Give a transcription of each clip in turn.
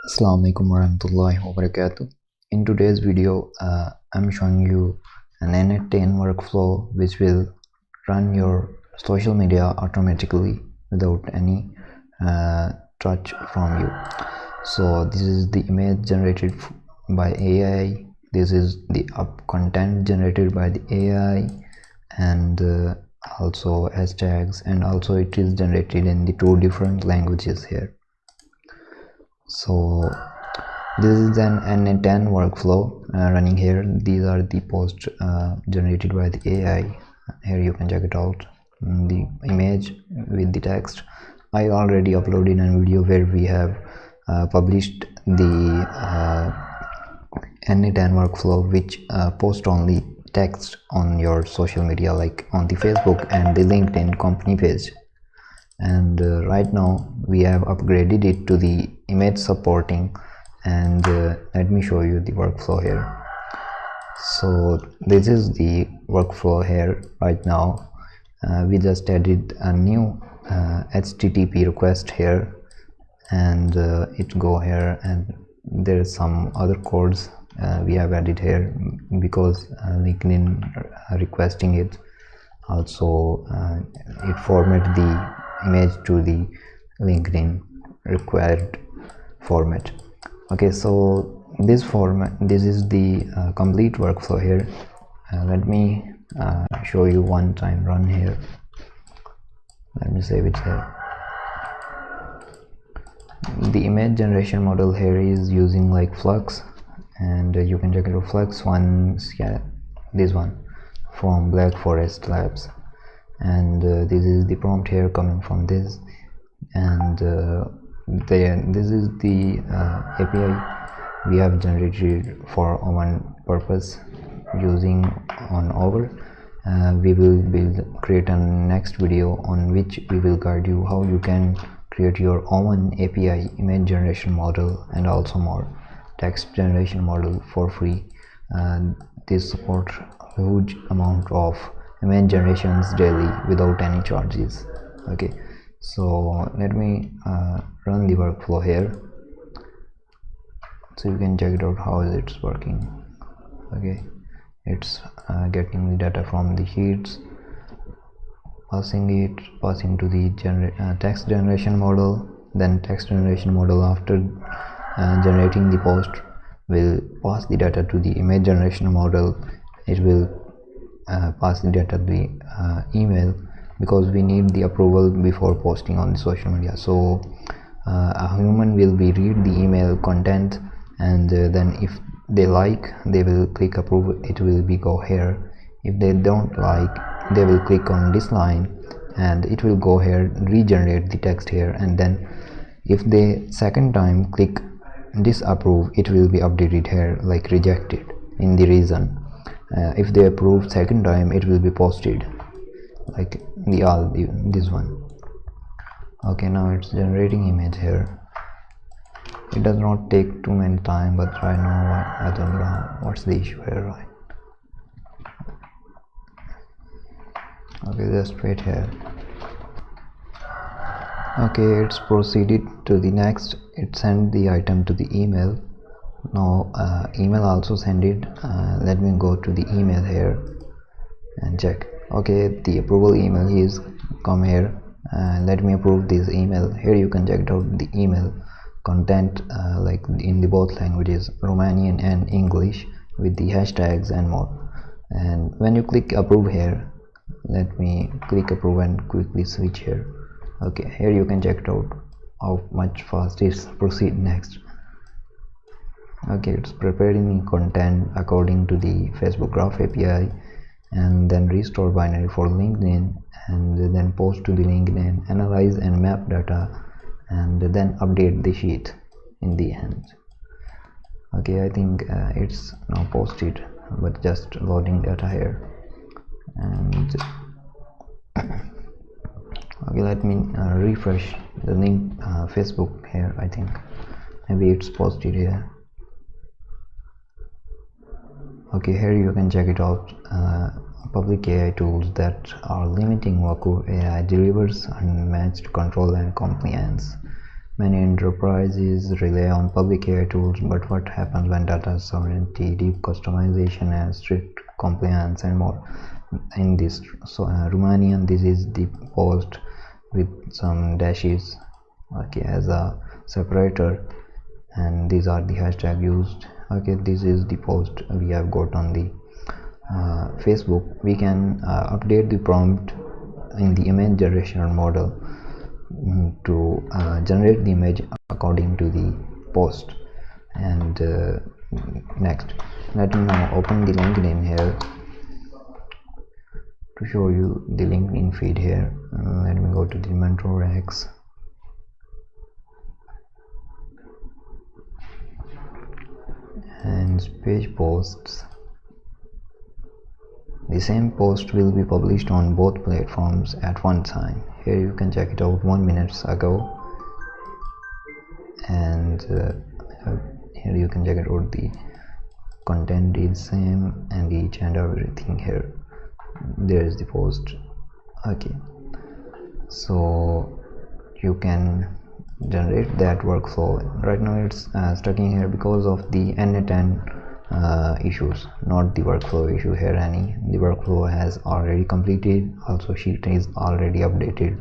Assalamualaikum warahmatullahi wabarakatuh. In today's video, I'm showing you an N10 workflow which will run your social media automatically without any touch from you. So this is the image generated by AI. This is the content generated by the AI, and also hashtags, and also it is generated in the two different languages here. So this is an N10 workflow running here. These are the posts generated by the AI. Here you can check it out. The image with the text. I already uploaded a video where we have published the N10 workflow, which post only text on your social media, like on the Facebook and the LinkedIn company page. And right now we have upgraded it to the image supporting, and let me show you the workflow here. So this is the workflow here right now. We just added a new HTTP request here, and it go here, and there's some other codes we have added here because LinkedIn requesting it. Also it format the image to the LinkedIn required format. Okay, so this is the complete workflow here. Let me show you one time run here. Let me save it here. The image generation model here is using like Flux, and you can check it out. Flux one, this one from Black Forest Labs, and this is the prompt here coming from this, and this is the API we have generated for one purpose using on over. We will create a next video on which we will guide you how you can create your own API image generation model and also more text generation model for free. This support huge amount of image generations daily without any charges. Okay, so let me run the workflow here so you can check it out how is it working. Okay, it's getting the data from the sheets, passing to the text generation model. Then text generation model, after generating the post, will pass the data to the image generation model. It will pass the data to the email, because we need the approval before posting on the social media. So a human will be read the email content, and then if they like, they will click approve. It will be go here. If they don't like, they will click on this line, and it will go here, regenerate the text here. And then if they second time click disapprove, it will be updated here like rejected in the reason. If they approve second time, it will be posted like this one. Okay, now it's generating image here. It does not take too many time, but right now I don't know what's the issue here, right? Okay, just wait here. Okay, it's proceeded to the next. It sent the item to the email. Now email also send it. Let me go to the email here and check. Okay, the approval email is come here. Let me approve this email. Here you can check out the email content like in the both languages, Romanian and English, with the hashtags and more. And when you click approve here, let me click approve and quickly switch here. Okay, here you can check it out how much fast it's proceed next. Okay, it's preparing the content according to the Facebook Graph API, and then restore binary for LinkedIn, and then post to the LinkedIn, analyze and map data, and then update the sheet in the end. Okay, I think it's now posted, but just loading data here. And okay, let me refresh the link Facebook here. I think maybe it's posted here. Okay, here you can check it out. Public AI tools that are limiting Waku AI delivers unmatched control and compliance. Many enterprises rely on public AI tools, but what happens when data sovereignty, deep customization, and strict compliance and more? In this Romanian, this is the post with some dashes, okay, as a separator, and these are the hashtag used. Okay, this is the post we have got on the Facebook. We can update the prompt in the image generation model to generate the image according to the post. And next, let me now open the LinkedIn here to show you the LinkedIn feed here. Let me go to the Mentor X. And page posts. The same post will be published on both platforms at one time. Here you can check it out 1 minute ago, and here you can check it out. The content is same and each and everything here. There is the post. Okay, so you can generate that workflow. Right now it's stuck in here because of the N10 issues, not the workflow issue here. The workflow has already completed, also sheet is already updated,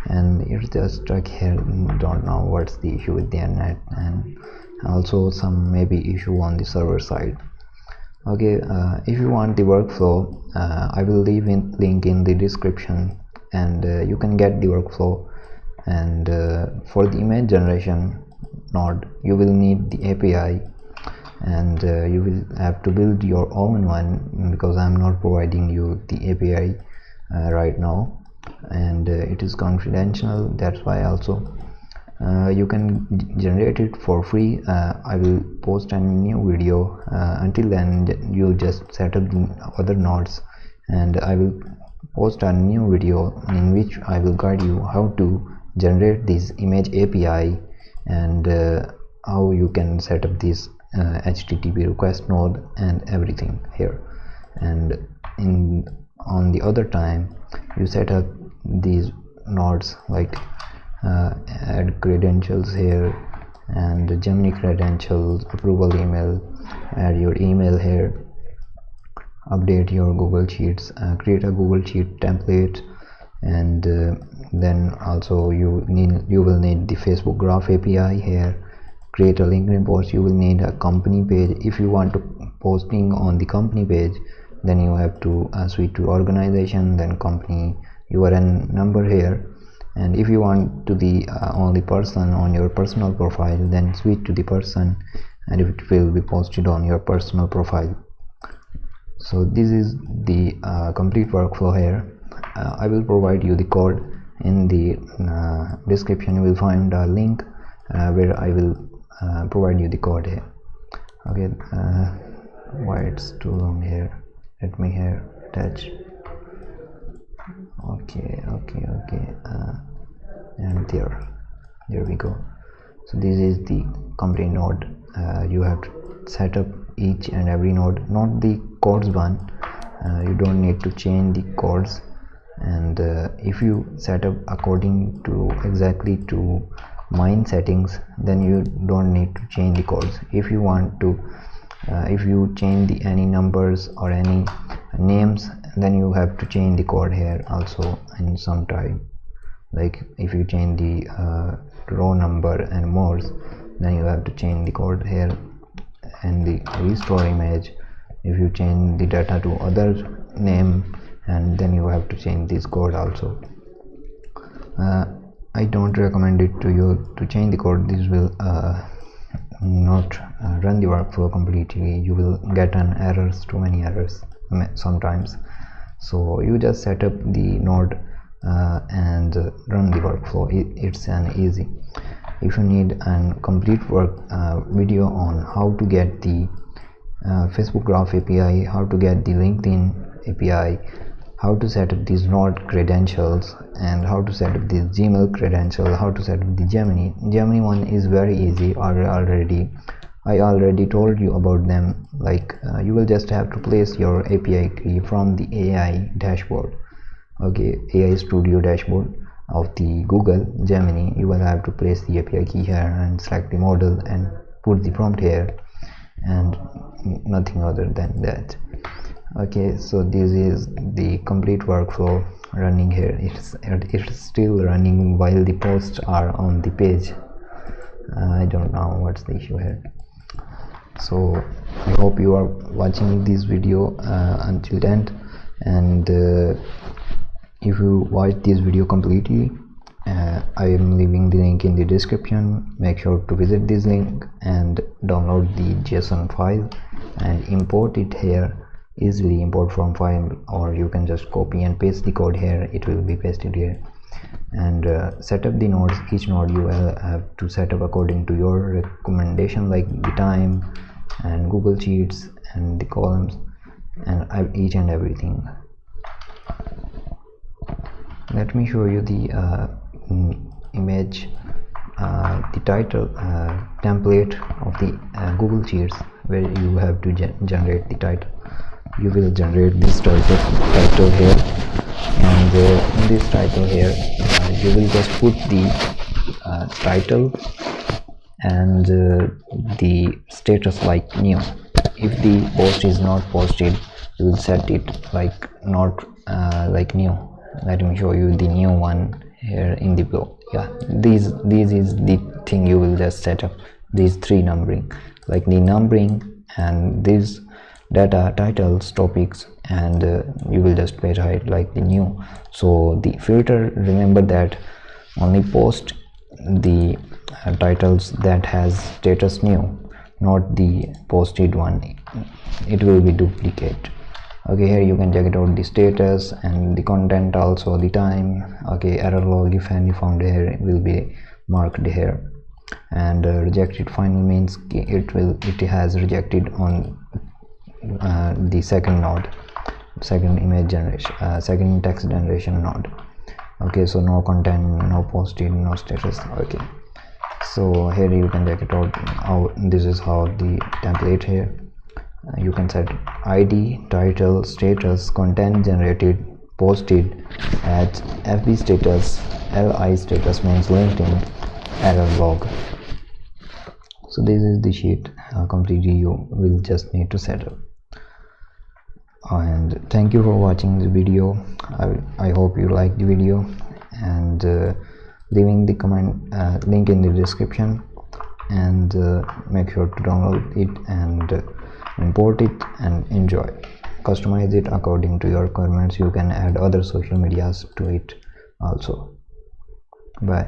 and it's just stuck here. Don't know what's the issue with the N10, and also some maybe issue on the server side. Okay, if you want the workflow, I will leave in link in the description, and you can get the workflow. And for the image generation node, you will need the API, and you will have to build your own one, because I'm not providing you the API right now, and it is confidential. That's why also you can generate it for free. I will post a new video. Until then, you just set up the other nodes, and I will post a new video in which I will guide you how to generate this image API, and how you can set up this HTTP request node and everything here. And on the other time, you set up these nodes like add credentials here, and Gemini credentials, approval email, add your email here, update your Google Sheets, create a Google Sheet template, and then also you will need the Facebook Graph API here. Create a LinkedIn post. You will need a company page. If you want to posting on the company page, then you have to switch to organization, then company URN number here. And if you want to the only person on your personal profile, then switch to the person, and it will be posted on your personal profile. So this is the complete workflow here. I will provide you the code in the description. You will find a link where I will provide you the code here. Okay, why it's too long here? Let me here attach. Okay, and there we go. So this is the complete node. You have to set up each and every node, not the codes one. You don't need to change the codes, and if you set up according to exactly to mine settings, then you don't need to change the codes. If you want to if you change any numbers or any names, then you have to change the code here also in some time. Like if you change the row number and more, then you have to change the code here. And the restore image, if you change the data to other name, and then you have to change this code also. I don't recommend it to you to change the code. This will not run the workflow completely. You will get an errors, too many errors sometimes. So you just set up the node and run the workflow. It's an easy. If you need a complete video on how to get the Facebook Graph API, how to get the LinkedIn API, how to set up these node credentials, and how to set up the Gmail credential, how to set up the Gemini one is very easy. I already told you about them. Like you will just have to place your API key from the AI dashboard. Okay, AI Studio dashboard. of the Google Gemini, you will have to place the API key here and select the model and put the prompt here, and nothing other than that. Okay, so this is the complete workflow running here. It's still running while the posts are on the page. I don't know what's the issue here. So I hope you are watching this video until the end, and if you watch this video completely, I am leaving the link in the description. Make sure to visit this link and download the JSON file and import it here. Easily import from file, or you can just copy and paste the code here. It will be pasted here. And set up the nodes. Each node you will have to set up according to your recommendation, like the time and Google Sheets and the columns and each and everything. Let me show you the image, the title template of the Google Sheets, where you have to generate the title. You will generate this title here, and in this title here you will just put the title and the status like new. If the post is not posted, you will set it like not like new. Let me show you the new one here in the below. Yeah, this is the thing you will just set up, these three numbering, like the numbering and these data, titles, topics, and you will just specify it like the new. So the filter, remember that only post the titles that has status new, not the posted one. It will be duplicate. Okay, here you can check it out, the status and the content, also the time. Okay, error log, if any found here, will be marked here. And rejected final means it has rejected on the second node, second image generation, second text generation node. Okay, so no content, no posted, no status. Okay, so here you can check it out. How this is how the template here. You can set ID, title, status, content generated, posted, at FB status, LI status means LinkedIn, error log. So this is the sheet completely you will just need to set up. And thank you for watching the video. I hope you like the video, and leaving the comment link in the description, and make sure to download it and import it and enjoy. Customize it according to your requirements. You can add other social medias to it also. Bye.